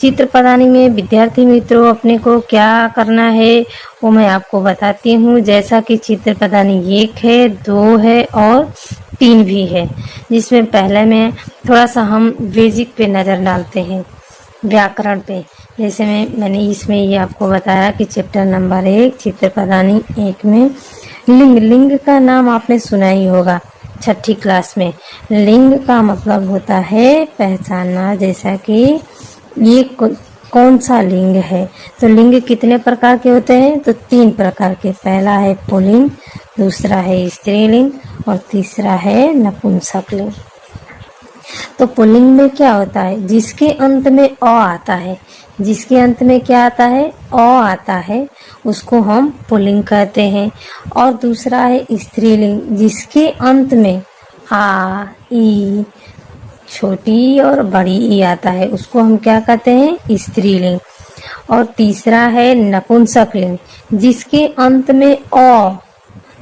चित्र पदानी में विद्यार्थी मित्रों अपने को क्या करना है वो मैं आपको बताती हूँ। जैसा कि चित्र पदानी 1 है, 2 है और 3 भी है, जिसमें पहले में थोड़ा सा हम बेसिक पे नज़र डालते हैं, व्याकरण पे। जैसे मैंने इसमें ये आपको बताया कि चैप्टर नंबर 1 चित्र पदानी 1 में लिंग का नाम आपने सुना ही होगा 6ठी क्लास में। लिंग का मतलब होता है पहचानना, जैसा कि ये कौन सा लिंग है। तो लिंग कितने प्रकार के होते हैं? तो 3 प्रकार के। पहला है पुल्लिंग, दूसरा है स्त्रीलिंग और तीसरा है नपुंसक लिंग। तो पुल्लिंग में क्या होता है? जिसके अंत में अ आता है, जिसके अंत में क्या आता है? अ आता है, उसको हम पुल्लिंग कहते हैं। और दूसरा है स्त्रीलिंग, जिसके अंत में आ, ई, छोटी और बड़ी ई आता है, उसको हम क्या कहते हैं? स्त्रीलिंग। और तीसरा है नपुंसक लिंग, जिसके अंत में अ,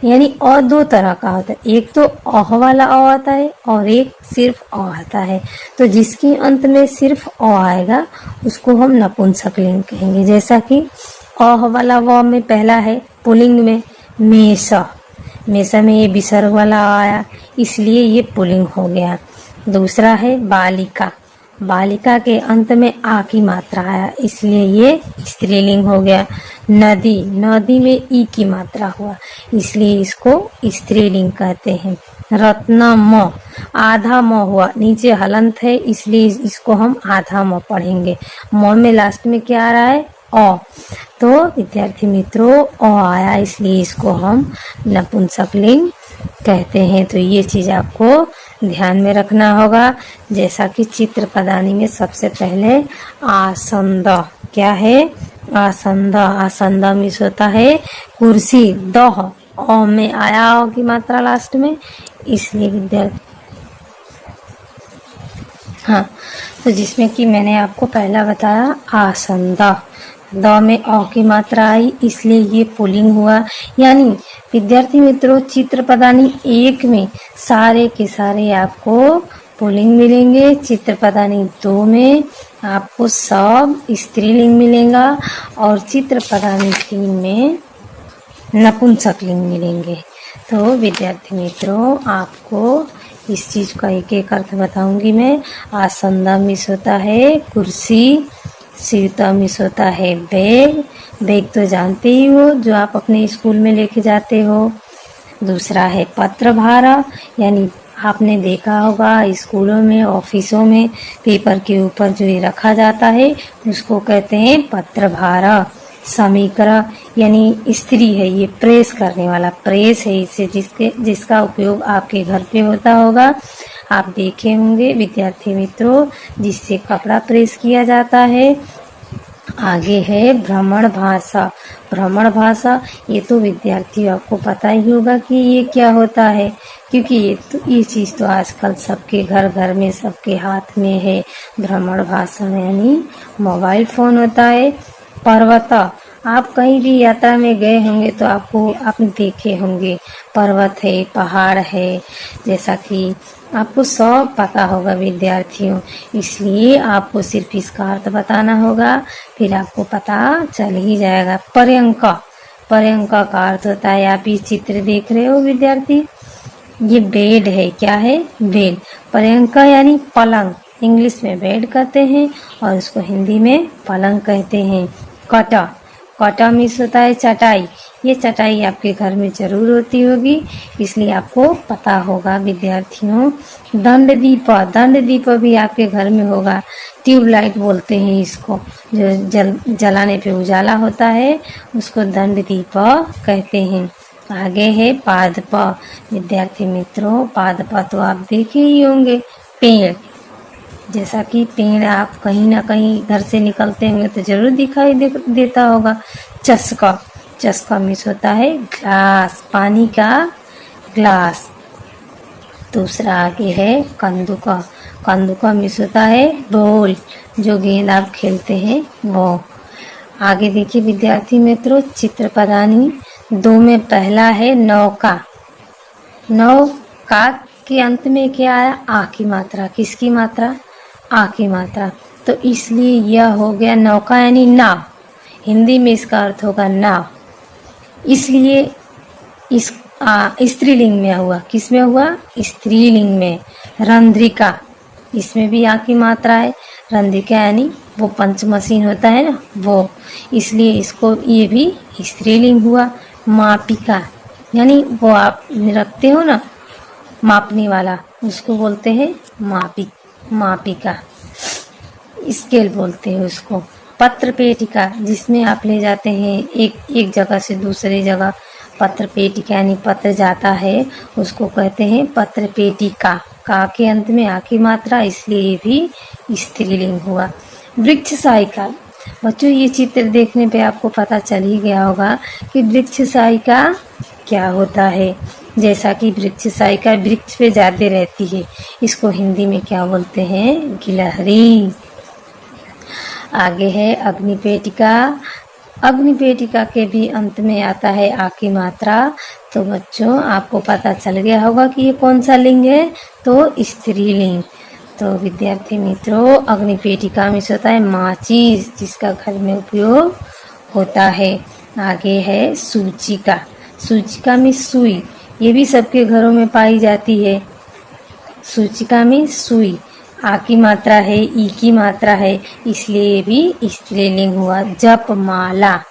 यानी अ 2 तरह का होता है। एक तो अह वाला अ आता है और एक सिर्फ अ आता है। तो जिसके अंत में सिर्फ अ आएगा उसको हम नपुंसक लिंग कहेंगे। जैसा कि अह वाला व में पहला है पुल्लिंग में मेषा, मेषा में ये विसर्ग वाला आया, इसलिए ये पुल्लिंग हो गया। दूसरा है बालिका, बालिका के अंत में आ की मात्रा आया, इसलिए ये स्त्रीलिंग हो गया। नदी, नदी में ई की मात्रा हुआ, इसलिए इसको स्त्रीलिंग कहते हैं। रत्न म, आधा म हुआ, नीचे हलंत है इसलिए इसको हम आधा म पढ़ेंगे। म में लास्ट में क्या आ रहा है? अ। तो विद्यार्थी मित्रों अ आया, इसलिए इसको हम नपुंसक लिंग कहते हैं। तो ये चीज़ आपको ध्यान में रखना होगा। जैसा कि चित्र पदानी में सबसे पहले आसंद, क्या है? आसंद, आसंद मिस होता है कुर्सी, दह, अ में आया अ की मात्रा लास्ट में, इसलिए विद्यार्थी हाँ, तो जिसमें कि मैंने आपको पहला बताया आसंद, द में अ की मात्रा आई, इसलिए ये पुल्लिंग हुआ। यानी विद्यार्थी मित्रों चित्र पदानी 1 में सारे के सारे आपको पुल्लिंग मिलेंगे। चित्र पदानी 2 में आपको सब स्त्रीलिंग मिलेगा और चित्र पदानी 3 में नपुंसक लिंग मिलेंगे। तो विद्यार्थी मित्रों आपको इस चीज़ का एक एक अर्थ बताऊंगी मैं। आसंदा मिस होता है कुर्सी, सीता मिस होता है बैग, बैग तो जानते ही हो जो आप अपने स्कूल में लेके जाते हो। दूसरा है पत्रभारा, यानी आपने देखा होगा स्कूलों में, ऑफिसों में पेपर के ऊपर जो ये रखा जाता है उसको कहते हैं पत्रभारा। समीकरण यानी स्त्री है, ये प्रेस करने वाला, प्रेस है इसे, जिसका उपयोग आपके घर पे होता होगा, आप देखे होंगे विद्यार्थी मित्रों, जिससे कपड़ा प्रेस किया जाता है। आगे है भ्रमण भाषा। भ्रमण भाषा ये तो विद्यार्थियों आपको पता ही होगा कि ये क्या होता है, क्योंकि ये चीज़ तो आजकल सबके घर घर में, सबके हाथ में है। भ्रमण भाषा यानी मोबाइल फोन होता है। पर्वत, आप कहीं भी यात्रा में गए होंगे तो आपने देखे होंगे पर्वत है, पहाड़ है, जैसा कि आपको सब पता होगा विद्यार्थियों, इसलिए आपको सिर्फ इसका अर्थ बताना होगा, फिर आपको पता चल ही जाएगा। पर्यंक, पर्यंक का अर्थ होता है, आप ये चित्र देख रहे हो विद्यार्थी, ये बेड है, क्या है? बेड। पर्यंक यानी पलंग, इंग्लिश में बेड कहते हैं और उसको हिंदी में पलंग कहते हैं। कटा, कटा मीन्स होता है चटाई, ये चटाई आपके घर में जरूर होती होगी, इसलिए आपको पता होगा विद्यार्थियों। दंड दीप, दंड दीप भी आपके घर में होगा, ट्यूबलाइट बोलते हैं इसको, जो जलाने पे उजाला होता है उसको दंड दीप कहते हैं। आगे है पादप, विद्यार्थी मित्रों पादप तो आप देखे ही होंगे, पेड़, जैसा कि पेड़ आप कहीं ना कहीं घर से निकलते होंगे तो जरूर दिखाई देता होगा। चस्का, चस्का मीन्स होता है ग्लास, पानी का ग्लास। दूसरा आगे है कंदुका, कंदुका मीन्स होता है बॉल, जो गेंद आप खेलते हैं वो। आगे देखिए विद्यार्थी मित्रों चित्र पदानी 2 में पहला है नौका। नौका के अंत में क्या आया? आ की मात्रा, किसकी मात्रा? आ की मात्रा। तो इसलिए यह हो गया नौका यानी नाव। हिंदी में इसका अर्थ होगा नाव, इसलिए इस स्त्रीलिंग में हुआ। किस में हुआ? स्त्रीलिंग में। रंध्रिका, इसमें भी आ की मात्रा है। रंध्रिका यानी वो पंच मशीन होता है ना, वो, इसलिए इसको ये भी स्त्रीलिंग हुआ। मापिका यानी वो आप रखते हो ना मापने वाला, उसको बोलते हैं मापिका, स्केल बोलते हैं उसको। पत्र पेटिका, जिसमें आप ले जाते हैं एक जगह से दूसरी जगह, पत्र पेटिका यानी पत्र जाता है, उसको कहते हैं पत्र पेटिका। का के अंत में आ की मात्रा, इसलिए ये भी स्त्रीलिंग हुआ। वृक्ष सहायिका, बच्चों ये चित्र देखने पे आपको पता चल ही गया होगा कि वृक्ष सहायिका क्या होता है। जैसा कि वृक्ष सहायिका वृक्ष पे ज्यादा रहती है, इसको हिंदी में क्या बोलते हैं? गिलहरी। आगे है अग्निपेटिका। अग्निपेटिका के भी अंत में आता है आ की मात्रा। तो बच्चों आपको पता चल गया होगा कि ये कौन सा लिंग है? तो स्त्रीलिंग। तो विद्यार्थी मित्रों, अग्निपेटिका में होता है माचिस, जिसका घर में उपयोग होता है। आगे है सूचिका। सूचिका में सुई, ये भी सबके घरों में पाई जाती है। सूचिका में सुई, आ की मात्रा है, ई की मात्रा है, इसलिए ये भी स्त्रीलिंग हुआ। जपमाला,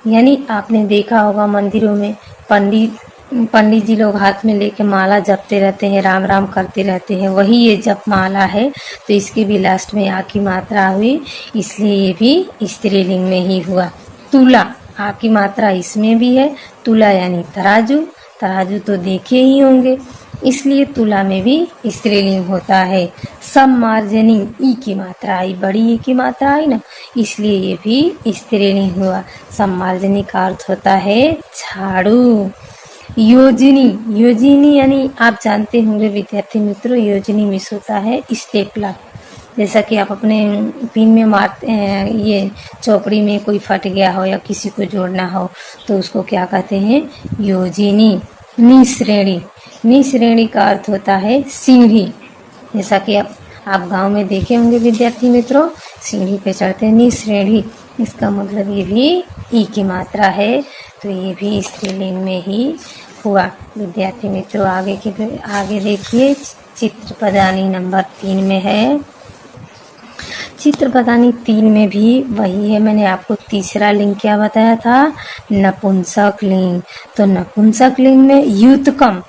यानी आपने देखा होगा मंदिरों में पंडित जी लोग हाथ में लेके माला जपते रहते हैं, राम राम करते रहते हैं, वही ये जपमाला है। तो इसके भी लास्ट में आ की मात्रा हुई, इसलिए ये भी स्त्रीलिंग में ही हुआ। तुला, आ की मात्रा इसमें भी है। तुला यानी तराजू, तराजू तो देखे ही होंगे, इसलिए तुला में भी स्त्रीलिंग होता है। सम्मार्जनी, ई की मात्रा आई, बड़ी ई की मात्रा आई ना, इसलिए ये भी स्त्रीलिंग हुआ। सम्मार्जनी का अर्थ होता है झाड़ू। योजिनी, योजिनी यानी आप जानते होंगे विद्यार्थी मित्रों, योजिनी मिस होता है स्टेपलर। जैसा कि आप अपने पिन में मारते हैं, ये चौपड़ी में कोई फट गया हो या किसी को जोड़ना हो तो उसको क्या कहते हैं? योजिनी। निश्रेणी, निश्रेणी का अर्थ होता है सीढ़ी। जैसा कि आप गांव में देखे होंगे विद्यार्थी मित्रों, सीढ़ी पे चढ़ते हैं। निश्रेणी, इसका मतलब ये भी ई की मात्रा है, तो ये भी स्त्रीलिंग में ही हुआ। विद्यार्थी मित्रों आगे देखिए, चित्र पदानी नंबर 3 में है। चित्र पदानी 3 में भी वही है, मैंने आपको तीसरा लिंग क्या बताया था? नपुंसक लिंग। तो नपुंसक लिंग में युतकम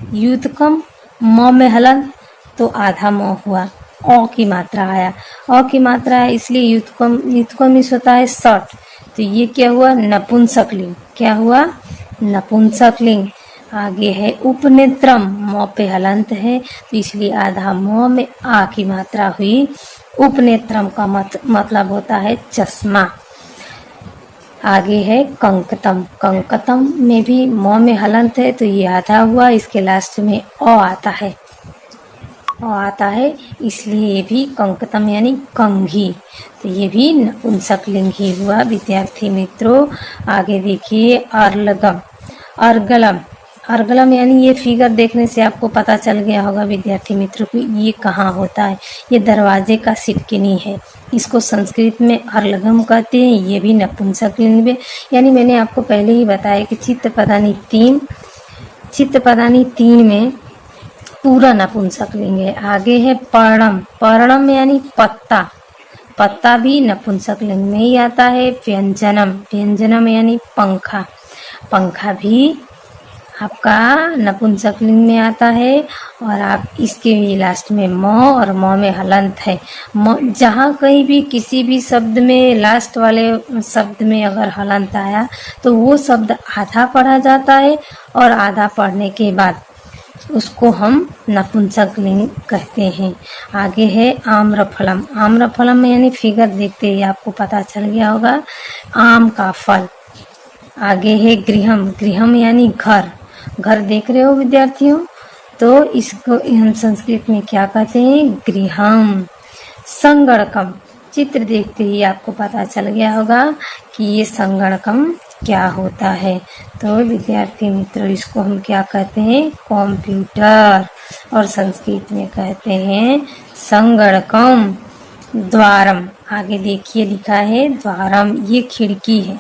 म में हलन, तो आधा म हुआ। अ की मात्रा आया, अ की मात्रा है, इसलिए युतकम इस होता है शर्ट। तो ये क्या हुआ? नपुंसक लिंग। क्या हुआ? नपुंसक लिंग। आगे है उपनेत्रम, म पे हलंत है, तो इसलिए आधा म में आ की मात्रा हुई। उपनेत्रम का मतलब होता है चश्मा। आगे है कंकतम। कंकतम में भी म में हलंत है, तो ये आधा हुआ, इसके लास्ट में अ आता है, इसलिए ये भी कंकतम यानी कंघी। तो ये भी नपुंसक लिंग ही हुआ विद्यार्थी मित्रों। आगे देखिए अर्लगम, अर्गलम। अर्गलम यानी ये फिगर देखने से आपको पता चल गया होगा विद्यार्थी मित्रों कि ये कहाँ होता है। ये दरवाजे का सिटकिनी है, इसको संस्कृत में अर्लगम कहते हैं। ये भी नपुंसक लिंग में, यानी मैंने आपको पहले ही बताया कि चित्र पदानी 3 में पूरा नपुंसक लिंग है। आगे है पर्णम। पर्णम यानी पत्ता, पत्ता भी नपुंसक लिंग में ही आता है। व्यंजनम यानी पंखा, पंखा भी आपका नपुंसक लिंग में आता है। और आप इसके भी लास्ट में म और म में हलंत है। जहाँ कहीं भी किसी भी शब्द में लास्ट वाले शब्द में अगर हलंत आया तो वो शब्द आधा पढ़ा जाता है, और आधा पढ़ने के बाद उसको हम नपुंसक लिंग कहते हैं। आगे है आम्रफलम। आम्रफलम यानी फिगर देखते ही आपको पता चल गया होगा, आम का फल। आगे है गृहम। गृहम यानी घर, घर देख रहे हो विद्यार्थियों, तो इसको हम संस्कृत में क्या कहते हैं? गृहम। संगणकम, चित्र देखते ही आपको पता चल गया होगा कि ये संगणकम क्या होता है। तो विद्यार्थी मित्रों, इसको हम क्या कहते हैं? कंप्यूटर, और संस्कृत में कहते हैं संगणकम। द्वारम, आगे देखिए लिखा है द्वारम, ये खिड़की है।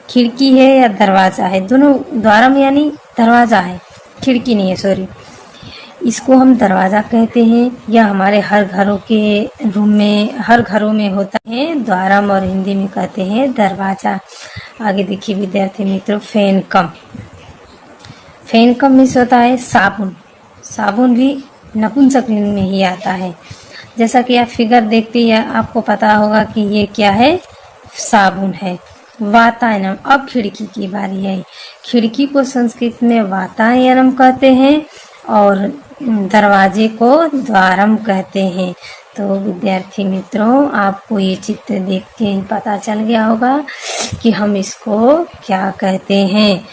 खिड़की है या दरवाजा है, दोनों। द्वारम यानी दरवाजा है, खिड़की नहीं है, सॉरी। इसको हम दरवाजा कहते हैं, या हमारे हर घरों के रूम में, हर घरों में होता है द्वारम, और हिंदी में कहते हैं दरवाजा। आगे देखिए विद्यार्थी मित्रों, फेनकम। फेनकम मीन्स होता है साबुन। साबुन भी नपुंसकलिंग में ही आता है। जैसा कि आप फिगर देखते हैं आपको पता होगा कि ये क्या है, साबुन है। वातायनम, अब खिड़की की बारी है। खिड़की को संस्कृत में वातायनम कहते हैं और दरवाजे को द्वारम कहते हैं। तो विद्यार्थी मित्रों, आपको ये चित्र देख के ही पता चल गया होगा कि हम इसको क्या कहते हैं।